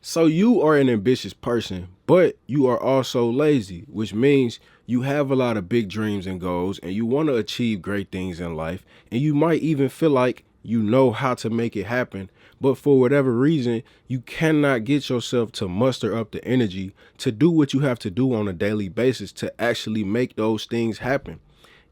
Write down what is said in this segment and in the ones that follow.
So you are an ambitious person, but you are also lazy, which means you have a lot of big dreams and goals and you want to achieve great things in life. And you might even feel like you know how to make it happen, but for whatever reason, you cannot get yourself to muster up the energy to do what you have to do on a daily basis to actually make those things happen.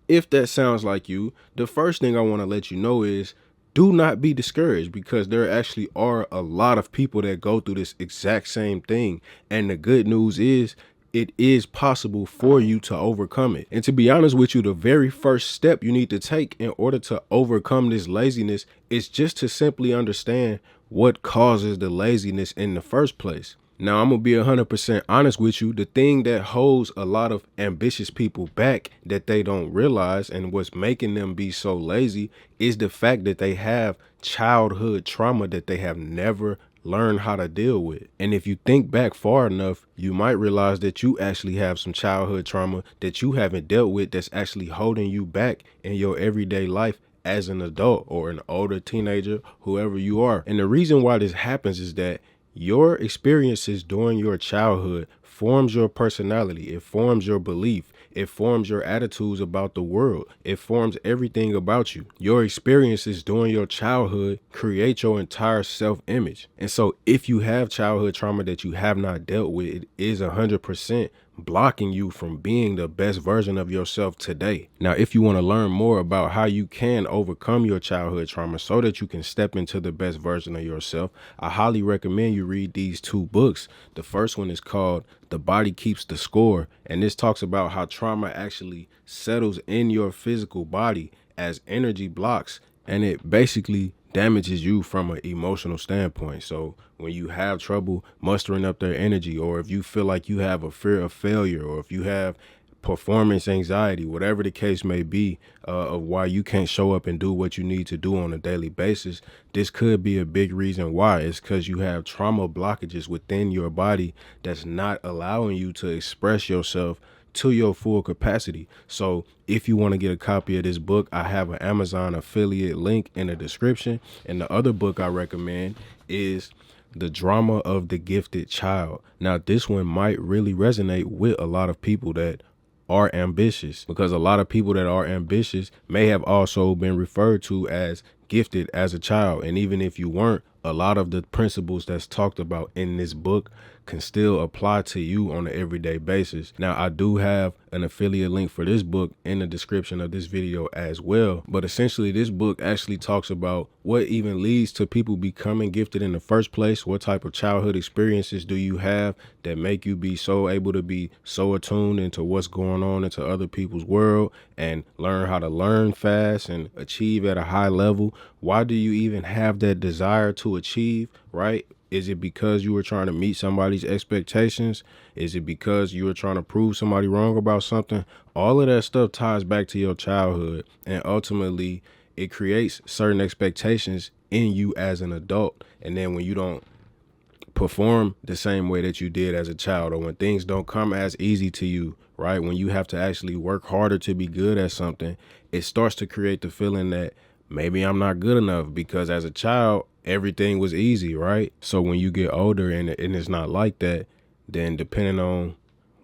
If that sounds like you, the first thing I want to let you know is do not be discouraged because there actually are a lot of people that go through this exact same thing. And the good news is it is possible for you to overcome it. And to be honest with you, the very first step you need to take in order to overcome this laziness is just to simply understand what causes the laziness in the first place. Now, I'm going to be 100% honest with you. The thing that holds a lot of ambitious people back that they don't realize and what's making them be so lazy is the fact that they have childhood trauma that they have never learned how to deal with. And if you think back far enough, you might realize that you actually have some childhood trauma that you haven't dealt with that's actually holding you back in your everyday life as an adult or an older teenager, whoever you are. And the reason why this happens is that your experiences during your childhood forms your personality. It forms your belief. It forms your attitudes about the world. It forms everything about you. Your experiences during your childhood create your entire self-image. And so if you have childhood trauma that you have not dealt with, it is 100% blocking you from being the best version of yourself today. Now, if you want to learn more about how you can overcome your childhood trauma so that you can step into the best version of yourself, I highly recommend you read these two books. The first one is called The Body Keeps the Score, and this talks about how trauma actually settles in your physical body as energy blocks, and it basically damages you from an emotional standpoint. So when you have trouble mustering up their energy, or if you feel like you have a fear of failure, or if you have performance anxiety, whatever the case may be, of why you can't show up and do what you need to do on a daily basis, this could be a big reason why. It's because you have trauma blockages within your body that's not allowing you to express yourself to your full capacity. So if you want to get a copy of this book, I have an Amazon affiliate link in the description. And the other book I recommend is The Drama of the Gifted Child. Now, this one might really resonate with a lot of people that are ambitious, because a lot of people that are ambitious may have also been referred to as gifted as a child. And even if you weren't, a lot of the principles that's talked about in this book can still apply to you on an everyday basis. Now, I do have an affiliate link for this book in the description of this video as well. But essentially, this book actually talks about what even leads to people becoming gifted in the first place. What type of childhood experiences do you have that make you be so able to be so attuned into what's going on into other people's world and learn how to learn fast and achieve at a high level? Why do you even have that desire to achieve, right? Is it because you were trying to meet somebody's expectations? Is it because you were trying to prove somebody wrong about something? All of that stuff ties back to your childhood, and ultimately it creates certain expectations in you as an adult. And then when you don't perform the same way that you did as a child, or when things don't come as easy to you, right? When you have to actually work harder to be good at something, it starts to create the feeling that maybe I'm not good enough because as a child, everything was easy, right? So when you get older and it's not like that, then depending on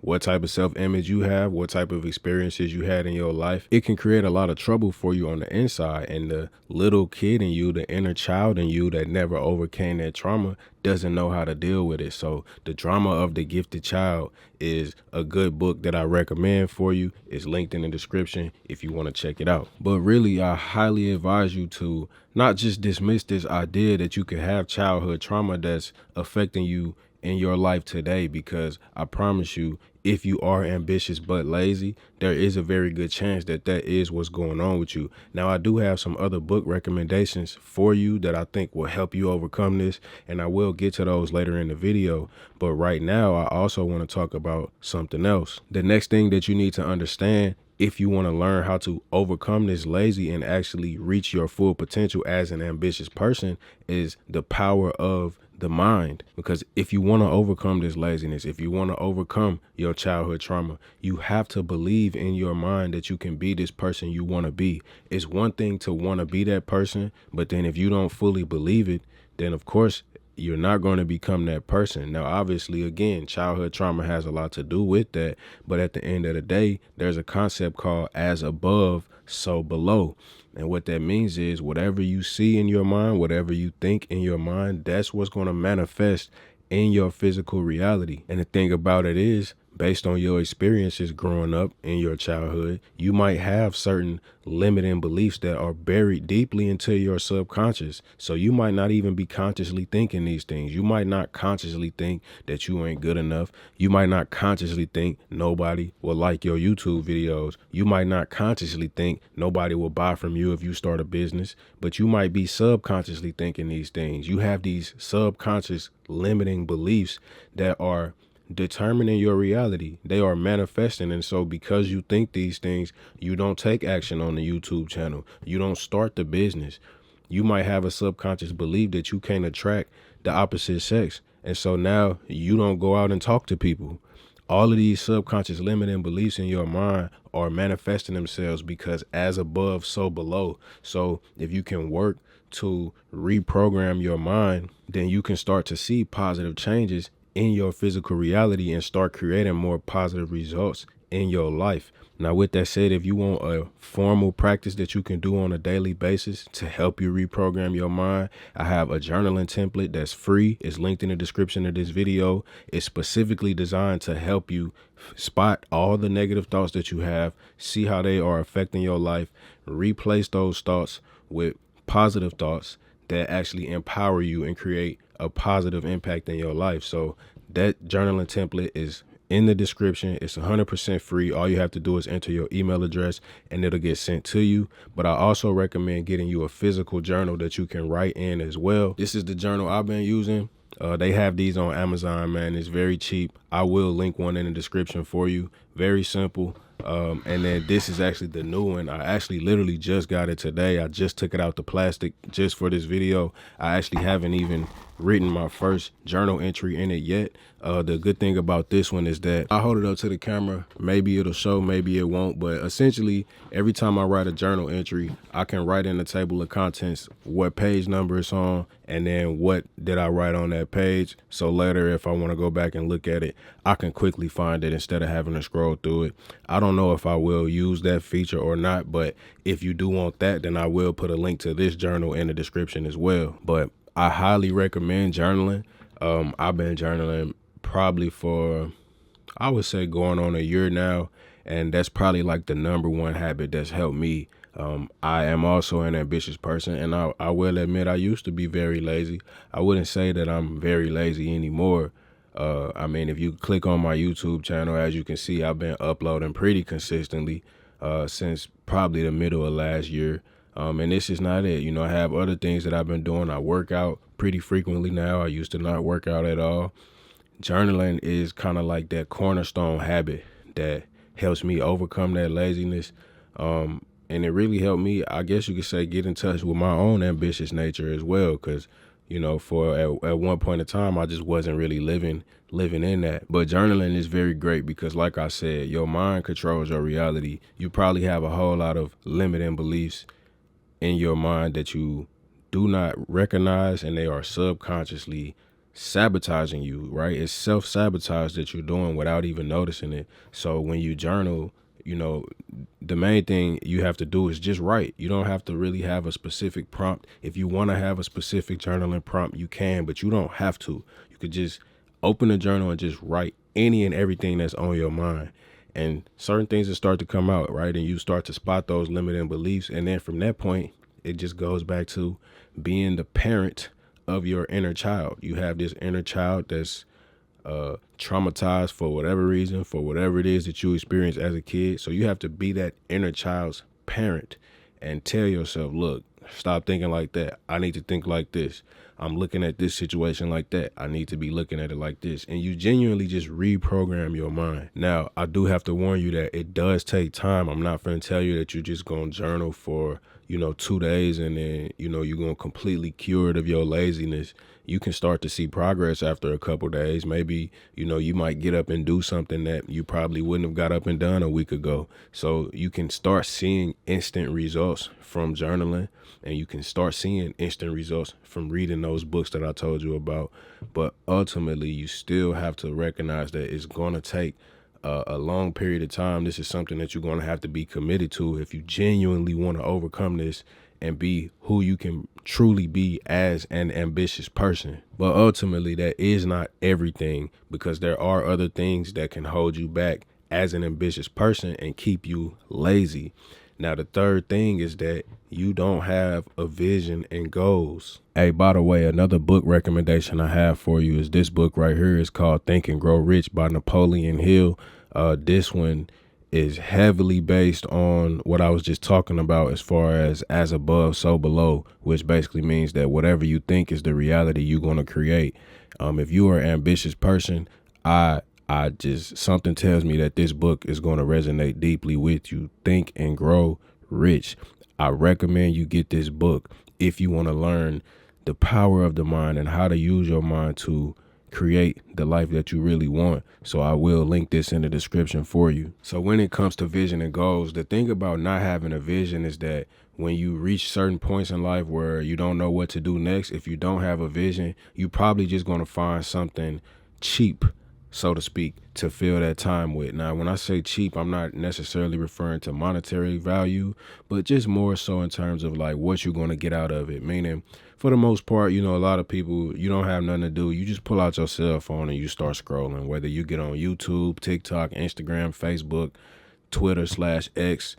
what type of self-image you have, what type of experiences you had in your life, it can create a lot of trouble for you on the inside. And the little kid in you, the inner child in you that never overcame that trauma, doesn't know how to deal with it. So The Drama of the Gifted Child is a good book that I recommend for you. It's linked in the description if you want to check it out. But really, I highly advise you to not just dismiss this idea that you could have childhood trauma that's affecting you in your life today, because I promise you, if you are ambitious but lazy, there is a very good chance that that is what's going on with you. Now, I do have some other book recommendations for you that I think will help you overcome this, and I will get to those later in the video. But right now, I also want to talk about something else. The next thing that you need to understand if you want to learn how to overcome this lazy and actually reach your full potential as an ambitious person is the power of the mind. Because if you want to overcome this laziness, if you want to overcome your childhood trauma, you have to believe in your mind that you can be this person you want to be. It's one thing to want to be that person, but then if you don't fully believe it, then of course you're not going to become that person. Now, obviously, again, childhood trauma has a lot to do with that. But at the end of the day, there's a concept called as above, so below. And what that means is whatever you see in your mind, whatever you think in your mind, that's what's going to manifest in your physical reality. And the thing about it is, based on your experiences growing up in your childhood, you might have certain limiting beliefs that are buried deeply into your subconscious. So you might not even be consciously thinking these things. You might not consciously think that you ain't good enough. You might not consciously think nobody will like your YouTube videos. You might not consciously think nobody will buy from you if you start a business, but you might be subconsciously thinking these things. You have these subconscious limiting beliefs that are determining your reality. They are manifesting. And so because you think these things, you don't take action on the YouTube channel. You don't start the business. You might have a subconscious belief that you can't attract the opposite sex. And so now you don't go out and talk to people. All of these subconscious limiting beliefs in your mind are manifesting themselves because as above, so below. So if you can work to reprogram your mind, then you can start to see positive changes in your physical reality and start creating more positive results in your life. Now, with that said, if you want a formal practice that you can do on a daily basis to help you reprogram your mind, I have a journaling template that's free. It's linked in the description of this video. It's specifically designed to help you spot all the negative thoughts that you have, see how they are affecting your life, replace those thoughts with positive thoughts that actually empower you and create a positive impact in your life. So that journaling template is in the description. It's 100% free. All you have to do is enter your email address and it'll get sent to you. But I also recommend getting you a physical journal that you can write in as well. This is the journal I've been using. They have these on Amazon, man. It's very cheap. I will link one in the description for you. Very simple. And then this is actually the new one. I actually literally just got it today. I just took it out the plastic just for this video. I actually haven't even written my first journal entry in it yet. The good thing about this one is that I hold it up to the camera. Maybe it'll show, maybe it won't. But essentially, every time I write a journal entry, I can write in the table of contents what page number it's on and then what did I write on that page. So later, if I want to go back and look at it, I can quickly find it instead of having to scroll through it. I don't know if I will use that feature or not, but if you do want that, then I will put a link to this journal in the description as well. But I highly recommend journaling. I've been journaling probably for, I would say, going on a year now. And that's probably like the #1 habit that's helped me. I am also an ambitious person, and I will admit I used to be very lazy. I wouldn't say that I'm very lazy anymore. I mean, if you click on my YouTube channel, as you can see, I've been uploading pretty consistently since probably the middle of last year. And this is not it. You know, I have other things that I've been doing. I work out pretty frequently now. I used to not work out at all. Journaling is kind of like that cornerstone habit that helps me overcome that laziness. And it really helped me, I guess you could say, get in touch with my own ambitious nature as well. Because, you know, at one point in time, I just wasn't really living in that. But journaling is very great because, like I said, your mind controls your reality. You probably have a whole lot of limiting beliefs in your mind that you do not recognize, and they are subconsciously sabotaging you, right? It's self-sabotage that you're doing without even noticing it. So when you journal, you know, the main thing you have to do is just write. You don't have to really have a specific prompt. If you want to have a specific journaling prompt, you can, but you don't have to. You could just open a journal and just write any and everything that's on your mind. And certain things will start to come out, right? And you start to spot those limiting beliefs. And then from that point, it just goes back to being the parent of your inner child. You have this inner child that's traumatized for whatever reason, for whatever it is that you experienced as a kid. So you have to be that inner child's parent and tell yourself, look, stop thinking like that. I need to think like this. I'm looking at this situation like that. I need to be looking at it like this. And you genuinely just reprogram your mind. Now, I do have to warn you that it does take time. I'm not going to tell you that you're just going to journal for, 2 days and then, you're going to completely cured of your laziness, you can start to see progress after a couple days. Maybe, you might get up and do something that you probably wouldn't have got up and done a week ago. So you can start seeing instant results from journaling, and you can start seeing instant results from reading those books that I told you about. But ultimately, you still have to recognize that it's going to take a long period of time. This is something that you're going to have to be committed to if you genuinely want to overcome this and be who you can truly be as an ambitious person. But ultimately, that is not everything, because there are other things that can hold you back as an ambitious person and keep you lazy. Now, the third thing is that you don't have a vision and goals. Hey, by the way, another book recommendation I have for you is this book right here. It's called Think and Grow Rich by Napoleon Hill. This one is heavily based on what I was just talking about as far as above, so below, which basically means that whatever you think is the reality you're going to create. If you are an ambitious person, I just, something tells me that this book is going to resonate deeply with you. Think and Grow Rich. I recommend you get this book if you want to learn the power of the mind and how to use your mind to create the life that you really want. So I will link this in the description for you. So when it comes to vision and goals, the thing about not having a vision is that when you reach certain points in life where you don't know what to do next, if you don't have a vision, you probably just going to find something cheap, so to speak, to fill that time with. Now, when I say cheap, I'm not necessarily referring to monetary value, but just more so in terms of like what you're going to get out of it. Meaning, for the most part, a lot of people, you don't have nothing to do. You just pull out your cell phone and you start scrolling, whether you get on YouTube, TikTok, Instagram, Facebook, Twitter /X,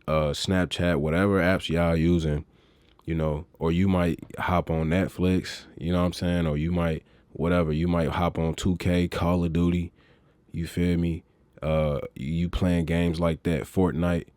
Snapchat, whatever apps y'all using, or you might hop on Netflix, you know what I'm saying? Or you might hop on 2K, Call of Duty, you feel me? You playing games like that, Fortnite,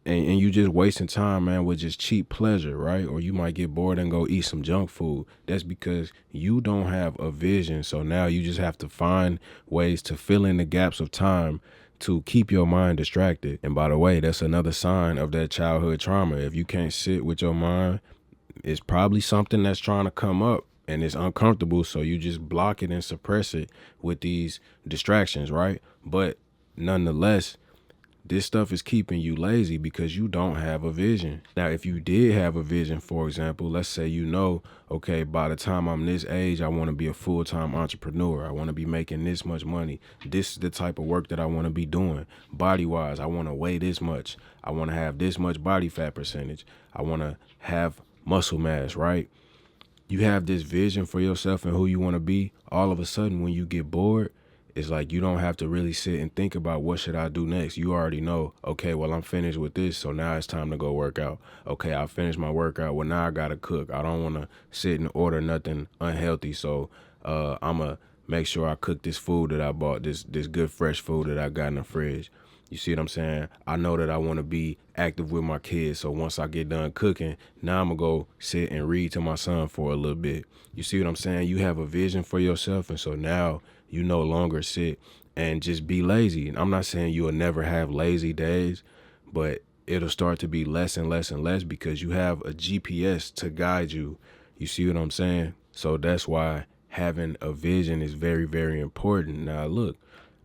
and you just wasting time, man, with just cheap pleasure, right? Or you might get bored and go eat some junk food. That's because you don't have a vision. So now you just have to find ways to fill in the gaps of time to keep your mind distracted. And by the way, that's another sign of that childhood trauma. If you can't sit with your mind, it's probably something that's trying to come up and it's uncomfortable. So you just block it and suppress it with these distractions, right? But nonetheless, this stuff is keeping you lazy because you don't have a vision. Now, if you did have a vision, for example, let's say, okay, by the time I'm this age, I want to be a full-time entrepreneur. I want to be making this much money. This is the type of work that I want to be doing. Body-wise, I want to weigh this much. I want to have this much body fat percentage. I want to have muscle mass, right? You have this vision for yourself and who you want to be. All of a sudden, when you get bored, it's like you don't have to really sit and think about what should I do next. You already know, okay, well, I'm finished with this, so now it's time to go work out. Okay, I finished my workout. Well, now I got to cook. I don't want to sit and order nothing unhealthy, so I'm going to make sure I cook this food that I bought, this good fresh food that I got in the fridge. You see what I'm saying? I know that I want to be active with my kids, so once I get done cooking, now I'm going to go sit and read to my son for a little bit. You see what I'm saying? You have a vision for yourself, and so now you no longer sit and just be lazy. And I'm not saying you'll never have lazy days, but it'll start to be less and less and less because you have a GPS to guide you. You see what I'm saying? So that's why having a vision is very, very important. Now, look,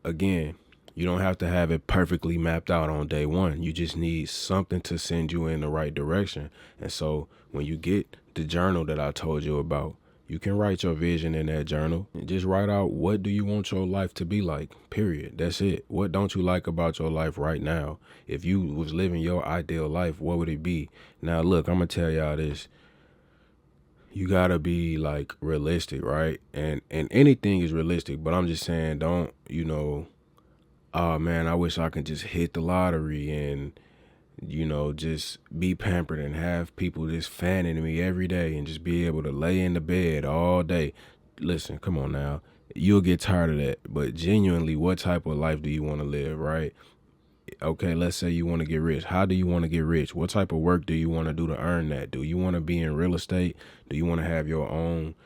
again, you don't have to have it perfectly mapped out on day one. You just need something to send you in the right direction. And so when you get the journal that I told you about, you can write your vision in that journal and just write out, what do you want your life to be like, period. That's it. What don't you like about your life right now? If you was living your ideal life, what would it be? Now, look, I'm going to tell y'all this. You got to be like realistic, right? And anything is realistic, but I'm just saying, don't, oh man, I wish I could just hit the lottery and, just be pampered and have people just fanning me every day and just be able to lay in the bed all day. Listen, come on now. You'll get tired of that. But genuinely, what type of life do you want to live, right? Okay, let's say you want to get rich. How do you want to get rich? What type of work do you want to do to earn that? Do you want to be in real estate? Do you want to have your own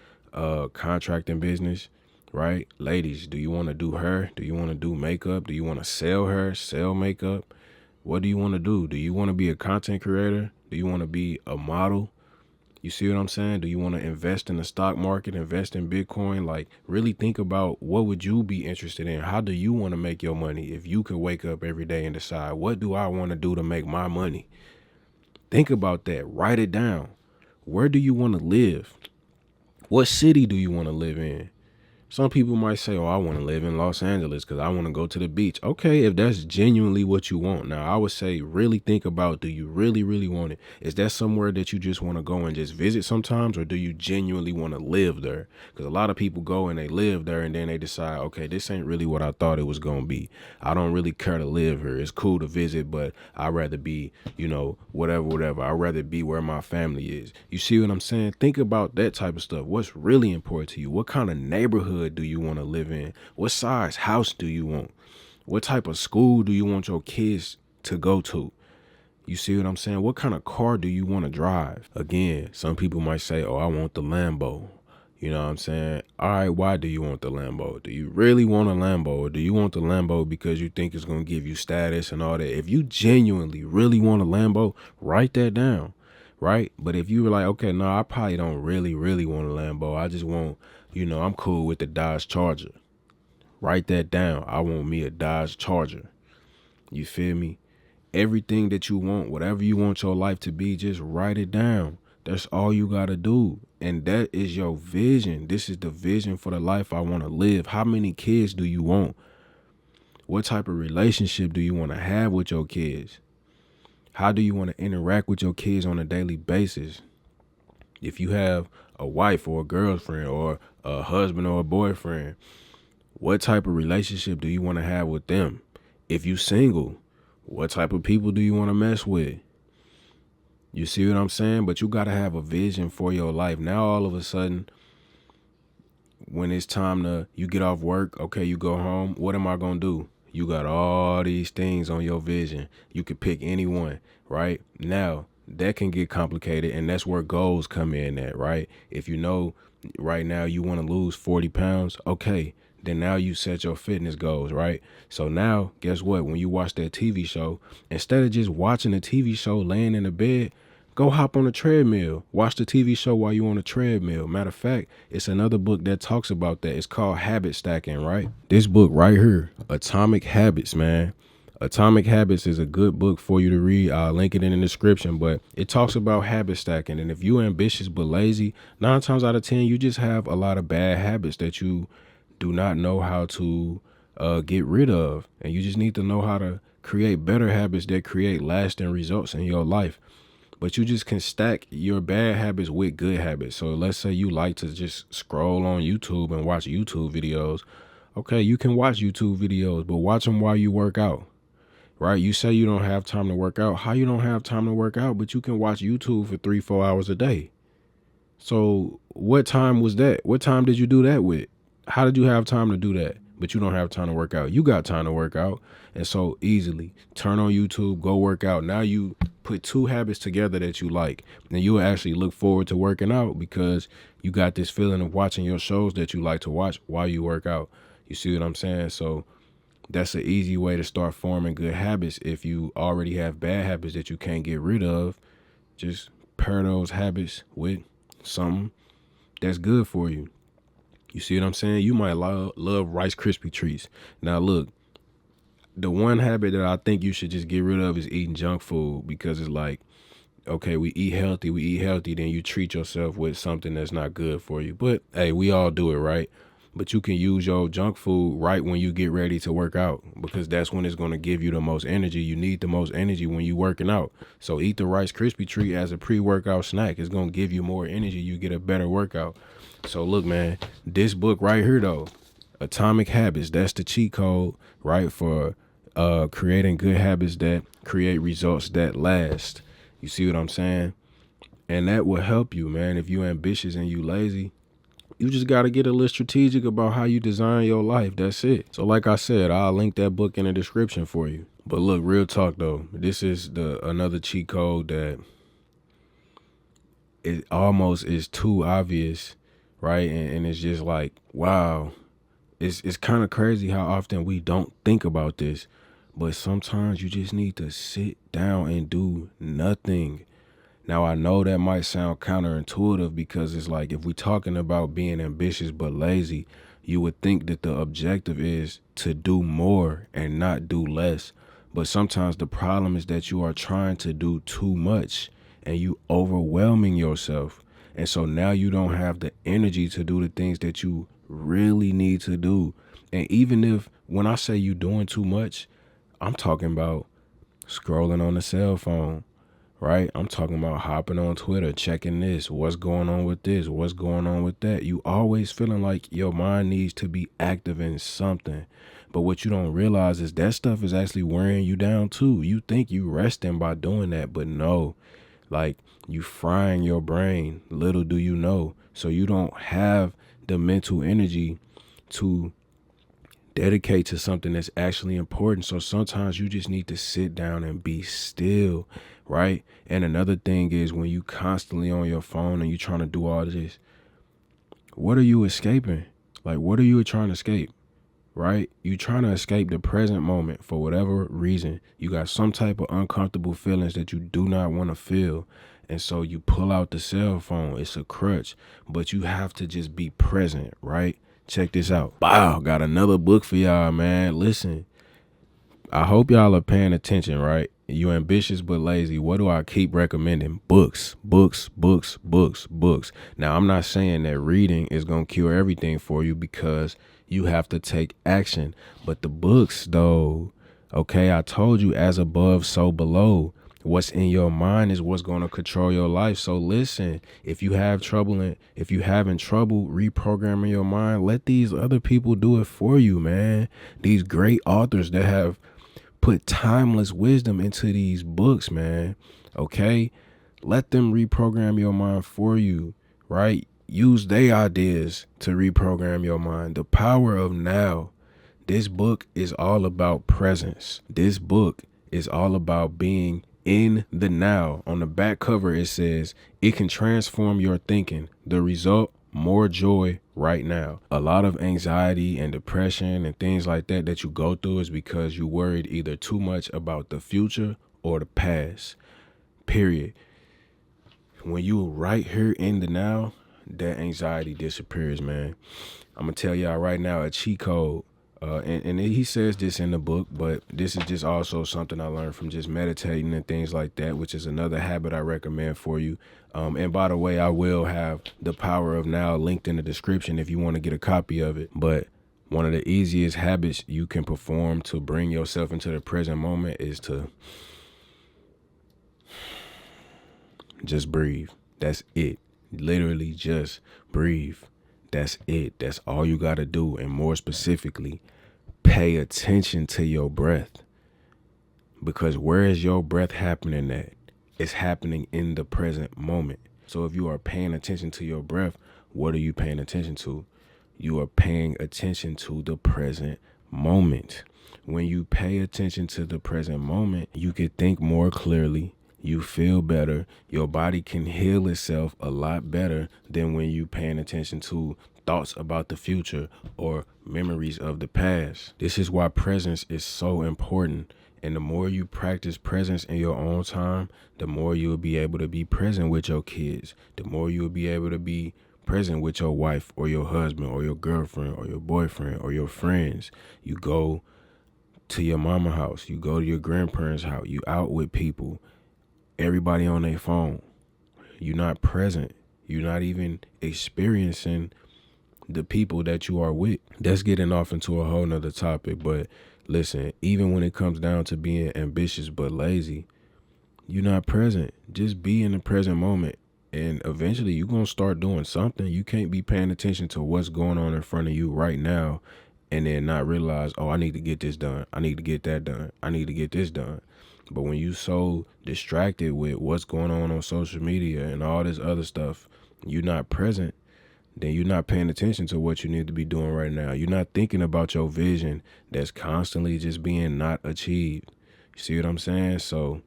contracting business? Right? Ladies, do you want to do hair? Do you want to do makeup? Do you want to sell hair, sell makeup? What do you want to do? Do you want to be a content creator? Do you want to be a model? You see what I'm saying? Do you want to invest in the stock market, invest in Bitcoin? Like, really think about what would you be interested in? How do you want to make your money? If you could wake up every day and decide, what do I want to do to make my money? Think about that. Write it down. Where do you want to live? What city do you want to live in? Some people might say, oh, I want to live in Los Angeles because I want to go to the beach. Okay, if that's genuinely what you want. Now, I would say really think about, do you really, really want it? Is that somewhere that you just want to go and just visit sometimes, or do you genuinely want to live there? Because a lot of people go and they live there and then they decide, okay, this ain't really what I thought it was going to be. I don't really care to live here. It's cool to visit, but I'd rather be, whatever. I'd rather be where my family is. You see what I'm saying? Think about that type of stuff. What's really important to you? What kind of neighborhood do you want to live in? What size house do you want? What type of school do you want your kids to go to? You see what I'm saying? What kind of car do you want to drive? Again, some people might say, oh, I want the Lambo. You know what I'm saying? All right, why do you want the Lambo? Do you really want a Lambo, or do you want the Lambo because you think it's going to give you status and all that? If you genuinely really want a Lambo, write that down, right? But if you were like, okay, no, I probably don't really, really want a Lambo. I just want, I'm cool with the Dodge Charger. Write that down. I want me a Dodge Charger. You feel me? Everything that you want, whatever you want your life to be, just write it down. That's all you got to do. And that is your vision. This is the vision for the life I want to live. How many kids do you want? What type of relationship do you want to have with your kids? How do you want to interact with your kids on a daily basis? If you have a wife or a girlfriend or a husband or a boyfriend, what type of relationship do you want to have with them? If you single, what type of people do you want to mess with? You see what I'm saying? But you got to have a vision for your life. Now, all of a sudden, when it's time you get off work, okay, you go home. What am I going to do? You got all these things on your vision. You could pick any one, right? Now, that can get complicated, and that's where goals come in at, right? If you know right now you want to lose 40 pounds, okay, then now you set your fitness goals, right? So now, guess what? When you watch that TV show, instead of just watching the TV show laying in the bed, go hop on a treadmill. Watch the TV show while you're on a treadmill. Matter of fact, it's another book that talks about that. It's called Habit Stacking, right? This book right here, Atomic Habits, man. Atomic Habits is a good book for you to read. I'll link it in the description, but it talks about habit stacking. And if you're ambitious but lazy, 9 times out of 10, you just have a lot of bad habits that you do not know how to get rid of. And you just need to know how to create better habits that create lasting results in your life. But you just can stack your bad habits with good habits. So let's say you like to just scroll on YouTube and watch YouTube videos. Okay, you can watch YouTube videos, but watch them while you work out, right? You say you don't have time to work out. How you don't have time to work out, but you can watch YouTube for 3-4 hours a day? So what time was that? What time did you do that with? How did you have time to do that, but you don't have time to work out? You got time to work out. And so easily turn on YouTube, go work out. Now you put 2 habits together that you like, and you will actually look forward to working out because you got this feeling of watching your shows that you like to watch while you work out. You see what I'm saying? So that's an easy way to start forming good habits. If you already have bad habits that you can't get rid of, just pair those habits with something that's good for you. You see what I'm saying? You might love Rice Krispie treats. Now look, the one habit that I think you should just get rid of is eating junk food, because it's like, okay, we eat healthy, then you treat yourself with something that's not good for you. But hey, we all do it, right? But you can use your junk food right when you get ready to work out, because that's when it's going to give you the most energy. You need the most energy when you working out. So eat the Rice Krispie treat as a pre-workout snack. It's going to give you more energy. You get a better workout. So look, man, this book right here, though, Atomic Habits, that's the cheat code, right, for creating good habits that create results that last. You see what I'm saying? And that will help you, man. If you're ambitious and you lazy, you just got to get a little strategic about how you design your life. That's it. So like I said, I'll link that book in the description for you. But look, real talk though, this is another cheat code that it almost is too obvious, right? And it's just like, wow, it's kind of crazy how often we don't think about this. But sometimes you just need to sit down and do nothing. Now, I know that might sound counterintuitive because it's like if we're talking about being ambitious but lazy, you would think that the objective is to do more and not do less. But sometimes the problem is that you are trying to do too much and you overwhelming yourself. And so now you don't have the energy to do the things that you really need to do. And even if, when I say you doing too much, I'm talking about scrolling on the cell phone, right? I'm talking about hopping on Twitter, checking this, what's going on with this, what's going on with that. You always feeling like your mind needs to be active in something. But what you don't realize is that stuff is actually wearing you down too. You think you resting by doing that, but no, like you frying your brain, little do you know. So you don't have the mental energy to dedicate to something that's actually important. So sometimes you just need to sit down and be still, right? And another thing is when you constantly on your phone and you trying to do all this, what are you escaping? Like, what are you trying to escape? Right? You trying to escape the present moment for whatever reason. You got some type of uncomfortable feelings that you do not want to feel. And so you pull out the cell phone. It's a crutch, but you have to just be present, right? Check this out. Wow, got another book for y'all, man. Listen, I hope y'all are paying attention, right? You ambitious but lazy. What do I keep recommending? Books, books, books, books, books. Now, I'm not saying that reading is going to cure everything for you because you have to take action. But the books, though, okay, I told you as above, so below. What's in your mind is what's going to control your life. So listen, if you having trouble reprogramming your mind, let these other people do it for you, man. These great authors that have put timeless wisdom into these books, man. Okay? Let them reprogram your mind for you, right? Use their ideas to reprogram your mind. The power of now. This book is all about presence. This book is all about being in the now. On the back cover, it says, it can transform your thinking. The result, more joy right now. A lot of anxiety and depression and things like that you go through is because you worried either too much about the future or the past, period. When you right here in the now, that anxiety disappears, man. I'm going to tell y'all right now a cheat code. And he says this in the book, but this is just also something I learned from just meditating and things like that, which is another habit I recommend for you. And by the way, I will have The Power of Now linked in the description if you want to get a copy of it. But one of the easiest habits you can perform to bring yourself into the present moment is to just breathe. That's it. Literally just breathe. That's it. That's all you got to do. And more specifically, pay attention to your breath. Because where is your breath happening at? It's happening in the present moment. So if you are paying attention to your breath, what are you paying attention to? You are paying attention to the present moment. When you pay attention to the present moment, you can think more clearly. You feel better. Your body can heal itself a lot better than when you paying attention to thoughts about the future or memories of the past. This is why presence is so important. And the more you practice presence in your own time, the more you'll be able to be present with your kids. The more you'll be able to be present with your wife or your husband or your girlfriend or your boyfriend or your friends. You go to your mama house. You go to your grandparents' house. You out with people. Everybody on their phone. You're not present. You're not even experiencing the people that you are with. That's getting off into a whole nother topic. But listen, even when it comes down to being ambitious but lazy, you're not present. Just be in the present moment. And eventually you're going to start doing something. You can't be paying attention to what's going on in front of you right now and then not realize, oh, I need to get this done. I need to get that done. I need to get this done. But when you so distracted with what's going on social media and all this other stuff, you're not present, then you're not paying attention to what you need to be doing right now. You're not thinking about your vision that's constantly just being not achieved. You see what I'm saying? So,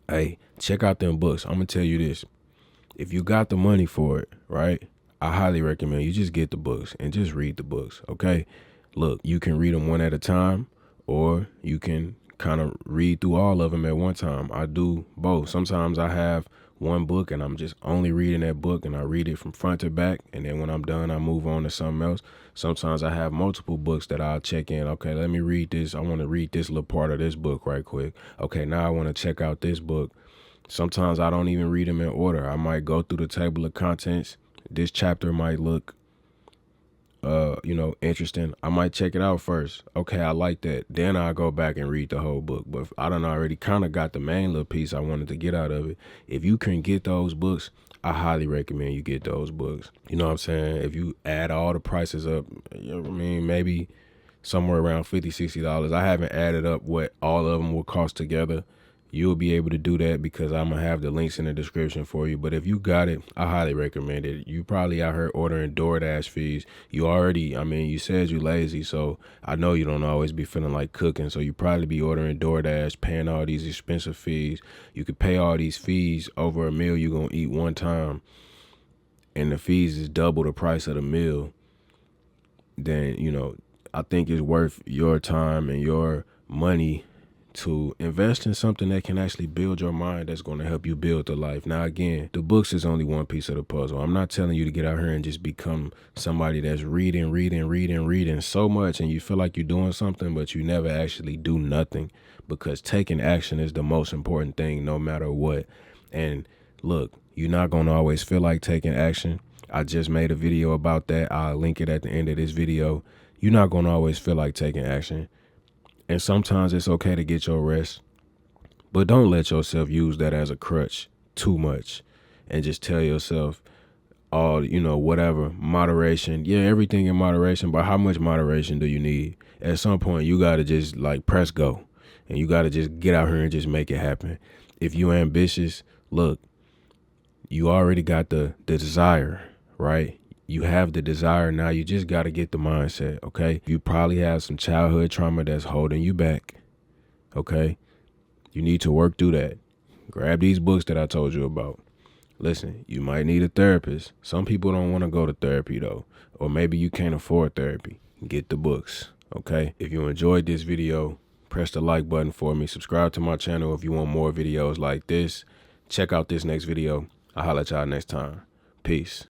hey, check out them books. I'm going to tell you this. If you got the money for it, right, I highly recommend you just get the books and just read the books, okay? Look, you can read them one at a time, or you can kind of read through all of them at one time. I do both. Sometimes I have one book and I'm just only reading that book and I read it from front to back. And then when I'm done, I move on to something else. Sometimes I have multiple books that I'll check in. Okay, let me read this. I want to read this little part of this book right quick. Okay, now I want to check out this book. Sometimes I don't even read them in order. I might go through the table of contents. This chapter might look interesting. I might check it out first. Okay, I like that. Then I'll go back and read the whole book. But if I done already kind of got the main little piece I wanted to get out of it, if you can get those books, I highly recommend you get those books. You know what I'm saying? If you add all the prices up, maybe somewhere around $50, $60. I haven't added up what all of them will cost together. You'll be able to do that because I'm going to have the links in the description for you. But if you got it, I highly recommend it. You probably out here ordering DoorDash fees. You said you lazy, so I know you don't always be feeling like cooking. So you probably be ordering DoorDash, paying all these expensive fees. You could pay all these fees over a meal you're going to eat one time, and the fees is double the price of the meal. Then, I think it's worth your time and your money to invest in something that can actually build your mind, that's going to help you build the life. Now, again, the books is only one piece of the puzzle. I'm not telling you to get out here and just become somebody that's reading so much and you feel like you're doing something, but you never actually do nothing, because taking action is the most important thing no matter what. And look, you're not going to always feel like taking action. I just made a video about that. I'll link it at the end of this video. You're not going to always feel like taking action. And sometimes it's okay to get your rest, but don't let yourself use that as a crutch too much and just tell yourself, whatever, moderation. Yeah, everything in moderation, but how much moderation do you need? At some point, you got to just press go, and you got to just get out here and just make it happen. If you're ambitious, look, you already got the desire, right? You have the desire. Now you just got to get the mindset, okay? You probably have some childhood trauma that's holding you back, okay? You need to work through that. Grab these books that I told you about. Listen, you might need a therapist. Some people don't want to go to therapy, though. Or maybe you can't afford therapy. Get the books, okay? If you enjoyed this video, press the like button for me. Subscribe to my channel if you want more videos like this. Check out this next video. I'll holler at y'all next time. Peace.